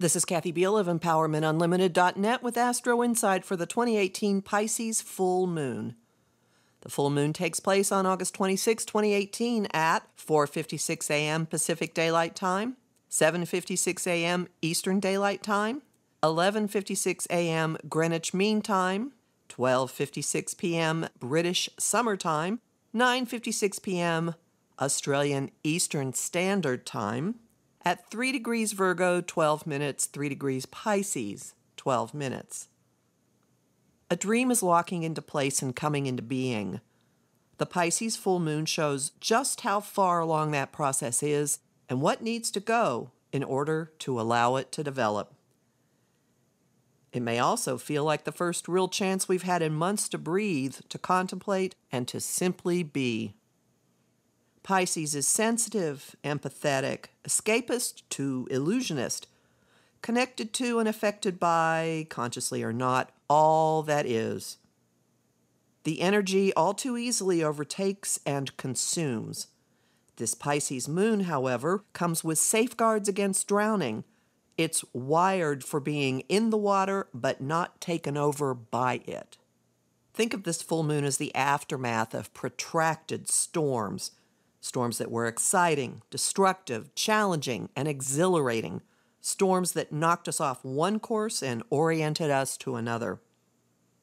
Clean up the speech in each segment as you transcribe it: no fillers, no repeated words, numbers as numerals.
This is Kathy Biehl of Empowermentunlimited.net with Astro-Insight for the 2018 Pisces Full Moon. The full moon takes place on August 26, 2018 at 4:56 a.m. Pacific Daylight Time, 7:56 a.m. Eastern Daylight Time, 11:56 a.m. Greenwich Mean Time, 12:56 p.m. British Summer Time, 9:56 p.m. Australian Eastern Standard Time, at 3 degrees Virgo, 12 minutes, 3 degrees Pisces, 12 minutes. A dream is locking into place and coming into being. The Pisces full moon shows just how far along that process is and what needs to go in order to allow it to develop. It may also feel like the first real chance we've had in months to breathe, to contemplate, and to simply be. Pisces is sensitive, empathetic, escapist to illusionist, connected to and affected by, consciously or not, all that is. The energy all too easily overtakes and consumes. This Pisces moon, however, comes with safeguards against drowning. It's wired for being in the water, but not taken over by it. Think of this full moon as the aftermath of protracted storms. Storms that were exciting, destructive, challenging, and exhilarating. Storms that knocked us off one course and oriented us to another.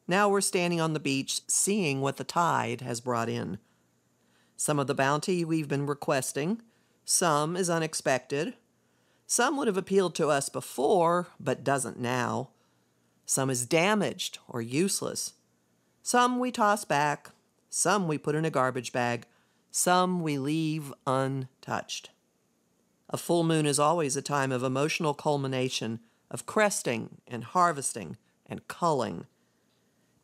Now we're standing on the beach, seeing what the tide has brought in. Some of the bounty we've been requesting, some is unexpected. Some would have appealed to us before, but doesn't now. Some is damaged or useless. Some we toss back, some we put in a garbage bag, some we leave untouched. A full moon is always a time of emotional culmination, of cresting and harvesting and culling.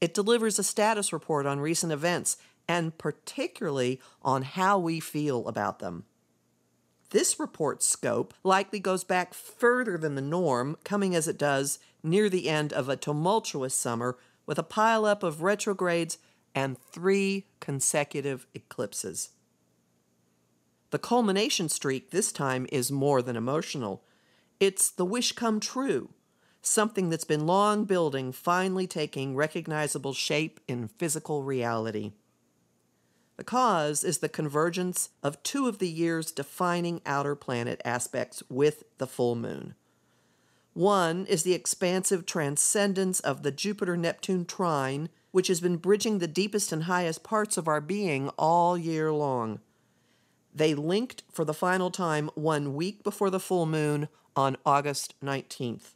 It delivers a status report on recent events, and particularly on how we feel about them. This report's scope likely goes back further than the norm, coming as it does near the end of a tumultuous summer with a pileup of retrogrades and 3 consecutive eclipses. The culmination streak this time is more than emotional. It's the wish come true, something that's been long building, finally taking recognizable shape in physical reality. The cause is the convergence of 2 of the year's defining outer planet aspects with the full moon. One is the expansive transcendence of the Jupiter-Neptune trine, which has been bridging the deepest and highest parts of our being all year long. They linked for the final time 1 week before the full moon on August 19th.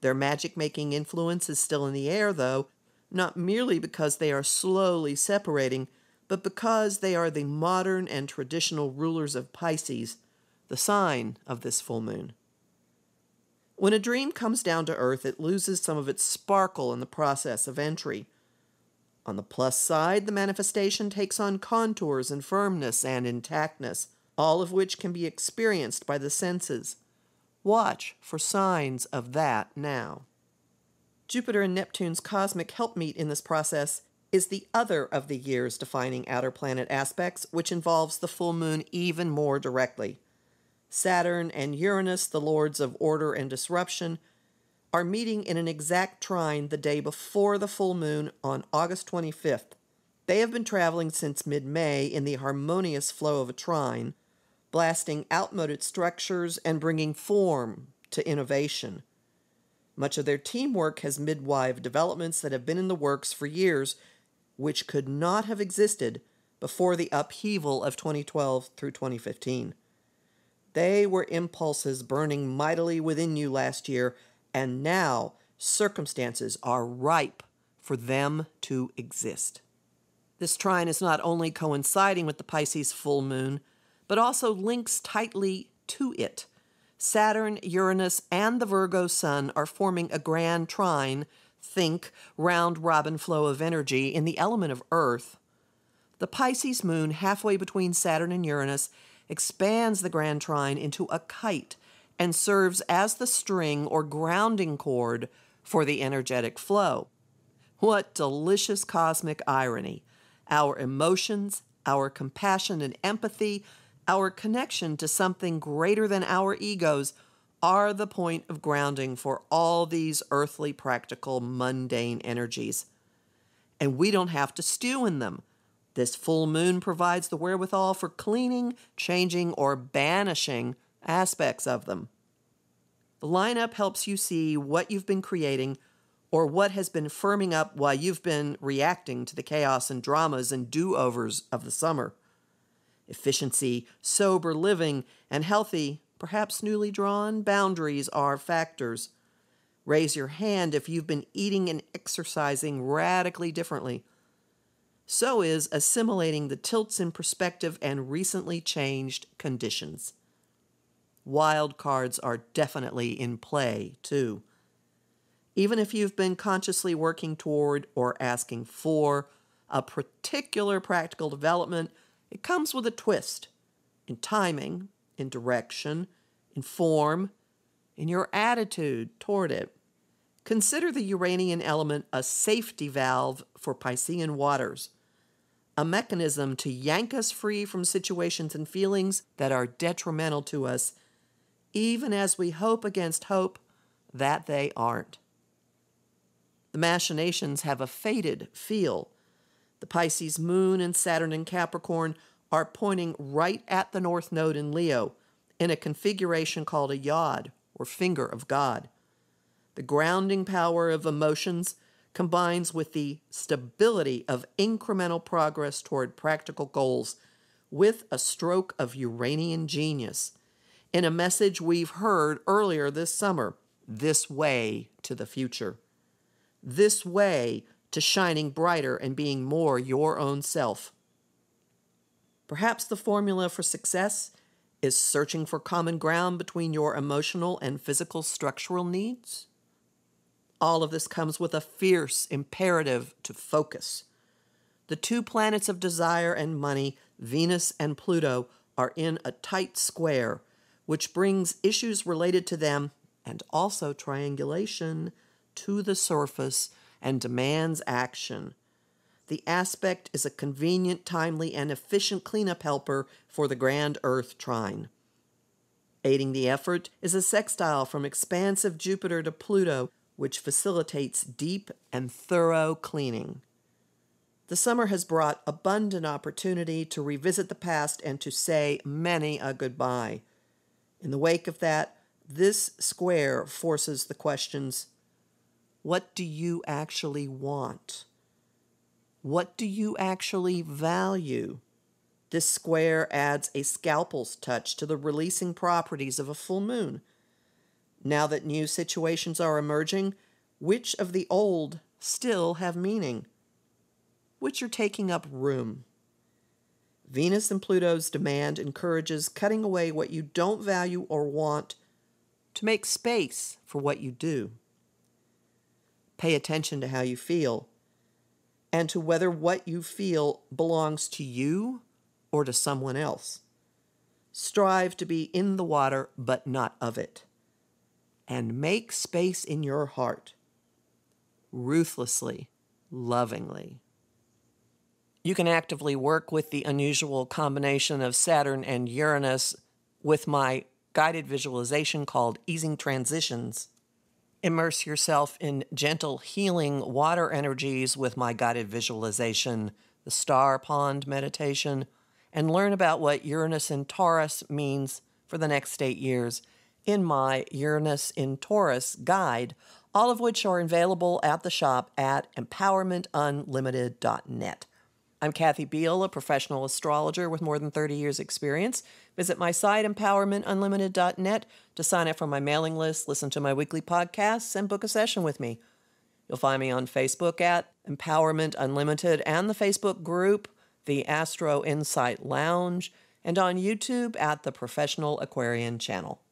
Their magic-making influence is still in the air, though, not merely because they are slowly separating, but because they are the modern and traditional rulers of Pisces, the sign of this full moon. When a dream comes down to earth, it loses some of its sparkle in the process of entry. On the plus side, the manifestation takes on contours and firmness and intactness, all of which can be experienced by the senses. Watch for signs of that now. Jupiter and Neptune's cosmic helpmeet in this process is the other of the year's defining outer planet aspects, which involves the full moon even more directly. Saturn and Uranus, the lords of order and disruption, are meeting in an exact trine the day before the full moon on August 25th. They have been traveling since mid-May in the harmonious flow of a trine, blasting outmoded structures and bringing form to innovation. Much of their teamwork has midwived developments that have been in the works for years, which could not have existed before the upheaval of 2012 through 2015. They were impulses burning mightily within you last year, and now circumstances are ripe for them to exist. This trine is not only coinciding with the Pisces full moon, but also links tightly to it. Saturn, Uranus, and the Virgo sun are forming a grand trine, think round-robin flow of energy in the element of Earth. The Pisces moon, halfway between Saturn and Uranus, expands the grand trine into a kite and serves as the string or grounding cord for the energetic flow. What delicious cosmic irony! Our emotions, our compassion and empathy, our connection to something greater than our egos are the point of grounding for all these earthly, practical, mundane energies. And we don't have to stew in them. This full moon provides the wherewithal for cleaning, changing, or banishing aspects of them. The lineup helps you see what you've been creating or what has been firming up while you've been reacting to the chaos and dramas and do-overs of the summer. Efficiency, sober living, and healthy, perhaps newly drawn, boundaries are factors. Raise your hand if you've been eating and exercising radically differently. So is assimilating the tilts in perspective and recently changed conditions. Wild cards are definitely in play, too. Even if you've been consciously working toward or asking for a particular practical development, it comes with a twist in timing, in direction, in form, in your attitude toward it. Consider the Uranian element a safety valve for Piscean waters, a mechanism to yank us free from situations and feelings that are detrimental to us, even as we hope against hope that they aren't. The machinations have a fated feel. The Pisces moon and Saturn in Capricorn are pointing right at the North Node in Leo in a configuration called a yod, or finger of God. The grounding power of emotions combines with the stability of incremental progress toward practical goals with a stroke of Uranian genius in a message we've heard earlier this summer, this way to the future. This way to shining brighter and being more your own self. Perhaps the formula for success is searching for common ground between your emotional and physical structural needs. All of this comes with a fierce imperative to focus. The two planets of desire and money, Venus and Pluto, are in a tight square, which brings issues related to them, and also triangulation, to the surface and demands action. The aspect is a convenient, timely, and efficient cleanup helper for the grand Earth trine. Aiding the effort is a sextile from expansive Jupiter to Pluto, which facilitates deep and thorough cleaning. The summer has brought abundant opportunity to revisit the past and to say many a goodbye. In the wake of that, this square forces the questions: what do you actually want? What do you actually value? This square adds a scalpel's touch to the releasing properties of a full moon. Now that new situations are emerging, which of the old still have meaning? Which are taking up room? Venus and Pluto's demand encourages cutting away what you don't value or want to make space for what you do. Pay attention to how you feel and to whether what you feel belongs to you or to someone else. Strive to be in the water but not of it. And make space in your heart, ruthlessly, lovingly. You can actively work with the unusual combination of Saturn and Uranus with my guided visualization called Easing Transitions. Immerse yourself in gentle, healing water energies with my guided visualization, the Star Pond meditation, and learn about what Uranus in Taurus means for the next 8 years in my Uranus in Taurus guide, all of which are available at the shop at Empowermentunlimited.net. I'm Kathy Biehl, a professional astrologer with more than 30 years' experience. Visit my site, Empowermentunlimited.net, to sign up for my mailing list, listen to my weekly podcasts, and book a session with me. You'll find me on Facebook at Empowerment Unlimited and the Facebook group, the Astro-Insight Lounge, and on YouTube at the Professional Aquarian channel.